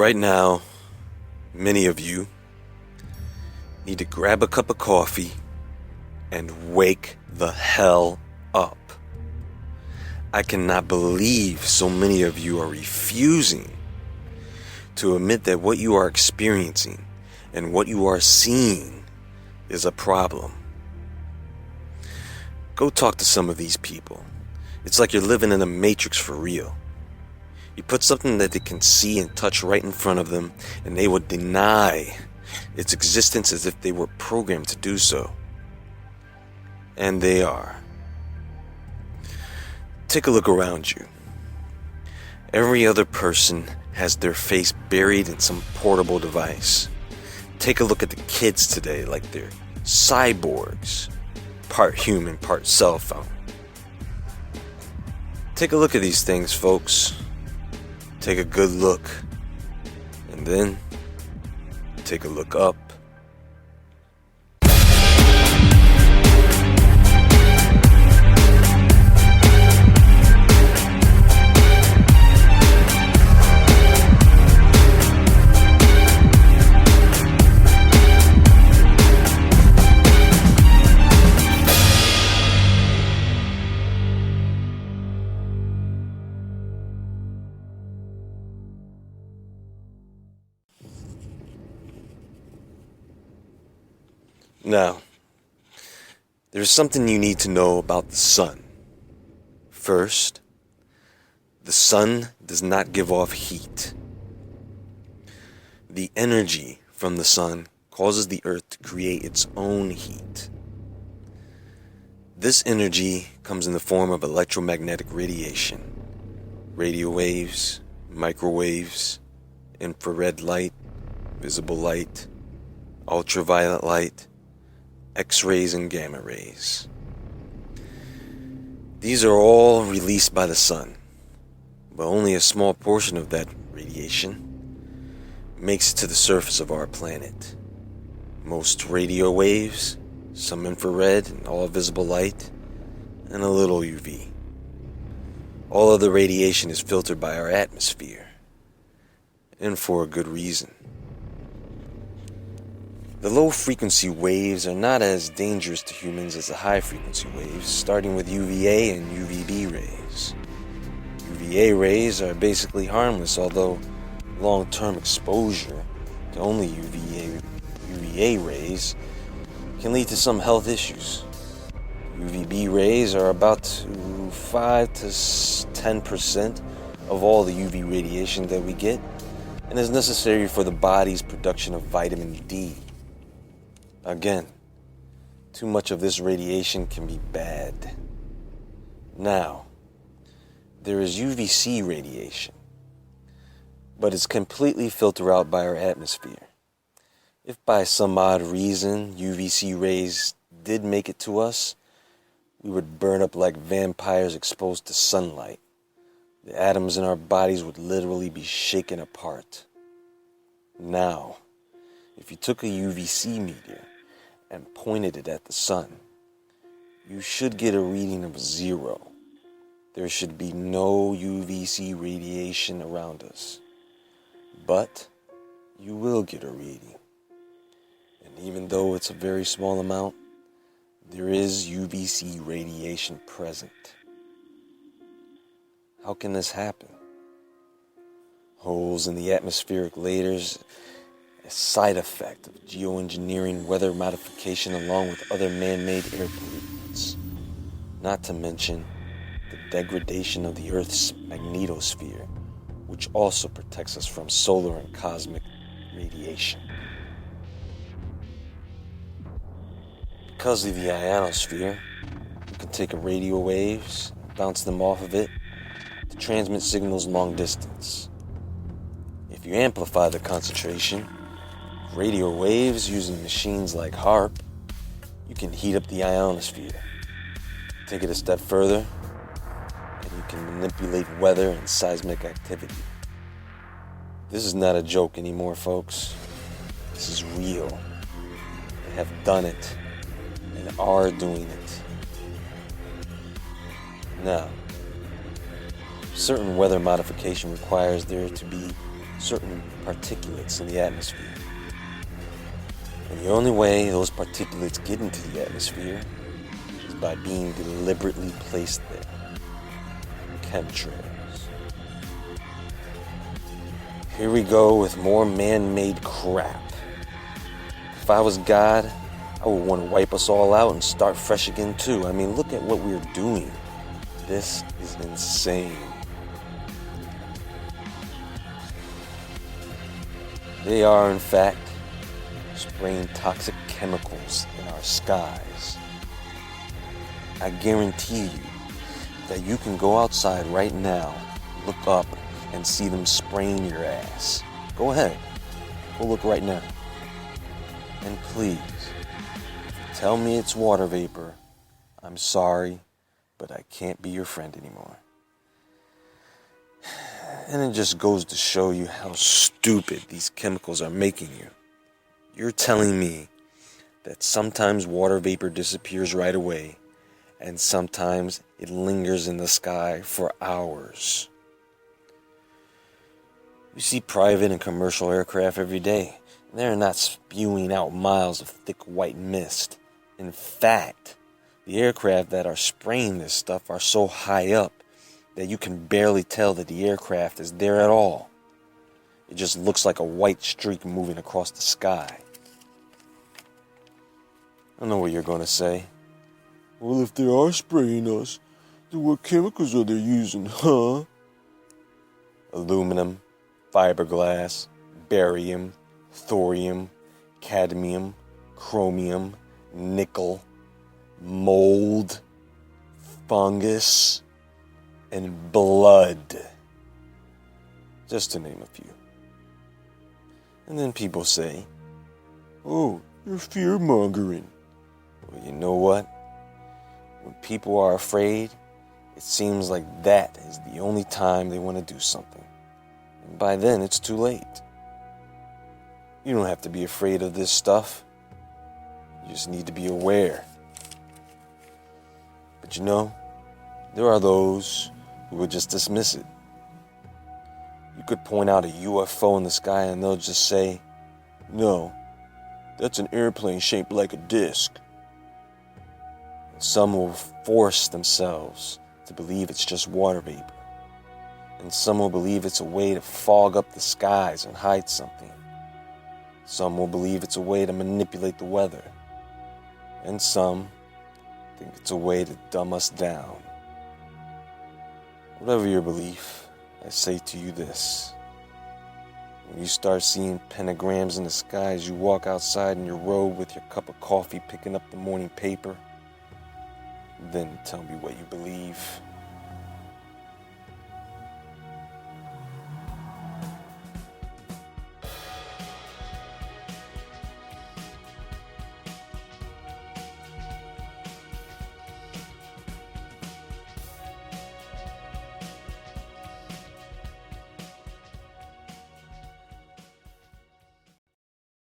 Right now, many of you need to grab a cup of coffee and wake the hell up. I cannot believe so many of you are refusing to admit that what you are experiencing and what you are seeing is a problem. Go talk to some of these people. It's like you're living in a matrix for real. You put something that they can see and touch right in front of them, and they will deny its existence as if they were programmed to do so. And they are. Take a look around you. Every other person has their face buried in some portable device. Take a look at the kids today like they're cyborgs, part human, part cell phone. Take a look at these things, folks. Take a good look, and then take a look up. Now, there's something you need to know about the sun. First, the sun does not give off heat. The energy from the sun causes the earth to create its own heat. This energy comes in the form of electromagnetic radiation, radio waves, microwaves, infrared light, visible light, ultraviolet light, X-rays and gamma rays. These are all released by the sun, but only a small portion of that radiation makes it to the surface of our planet. Most radio waves, some infrared and all visible light, and a little UV. All of the radiation is filtered by our atmosphere, and for a good reason. The low-frequency waves are not as dangerous to humans as the high-frequency waves, starting with UVA and UVB rays. UVA rays are basically harmless, although long-term exposure to only UVA rays can lead to some health issues. UVB rays are about 5 to 10% of all the UV radiation that we get, and is necessary for the body's production of vitamin D. Again, too much of this radiation can be bad. Now, there is UVC radiation, but it's completely filtered out by our atmosphere. If by some odd reason UVC rays did make it to us, we would burn up like vampires exposed to sunlight. The atoms in our bodies would literally be shaken apart. Now, if you took a UVC meter and pointed it at the sun, you should get a reading of 0. There should be no UVC radiation around us. But you will get a reading. And even though it's a very small amount, there is UVC radiation present. How can this happen? Holes in the atmospheric layers, a side effect of geoengineering, weather modification, along with other man-made air pollutants. Not to mention the degradation of the Earth's magnetosphere, which also protects us from solar and cosmic radiation. Because of the ionosphere, you can take radio waves and bounce them off of it to transmit signals long distance. If you amplify the concentration, radio waves using machines like HAARP, you can heat up the ionosphere. Take it a step further, and you can manipulate weather and seismic activity. This is not a joke anymore, folks. This is real. They have done it, and are doing it. Now, certain weather modification requires there to be certain particulates in the atmosphere. And the only way those particulates get into the atmosphere is by being deliberately placed there. Chemtrails. Here we go with more man-made crap. If I was God, I would want to wipe us all out and start fresh again too. I mean, look at what we're doing. This is insane. They are, in fact, spraying toxic chemicals in our skies. I guarantee you that you can go outside right now, look up, and see them spraying your ass. Go ahead. Go look right now. And please, tell me it's water vapor. I'm sorry, but I can't be your friend anymore. And it just goes to show you how stupid these chemicals are making you. You're telling me that sometimes water vapor disappears right away, and sometimes it lingers in the sky for hours. We see private and commercial aircraft every day. They're not spewing out miles of thick white mist. In fact, the aircraft that are spraying this stuff are so high up that you can barely tell that the aircraft is there at all. It just looks like a white streak moving across the sky. I know what you're going to say. Well, if they are spraying us, then what chemicals are they using, huh? Aluminum, fiberglass, barium, thorium, cadmium, chromium, nickel, mold, fungus, and blood. Just to name a few. And then people say, oh, you're fear-mongering. Well, you know what? When people are afraid, it seems like that is the only time they want to do something. And by then, it's too late. You don't have to be afraid of this stuff. You just need to be aware. But you know, there are those who would just dismiss it. You could point out a UFO in the sky and they'll just say, no, that's an airplane shaped like a disc. And some will force themselves to believe it's just water vapor. And some will believe it's a way to fog up the skies and hide something. Some will believe it's a way to manipulate the weather. And some think it's a way to dumb us down. Whatever your belief, I say to you this. When you start seeing pentagrams in the sky as you walk outside in your robe with your cup of coffee picking up the morning paper, then tell me what you believe.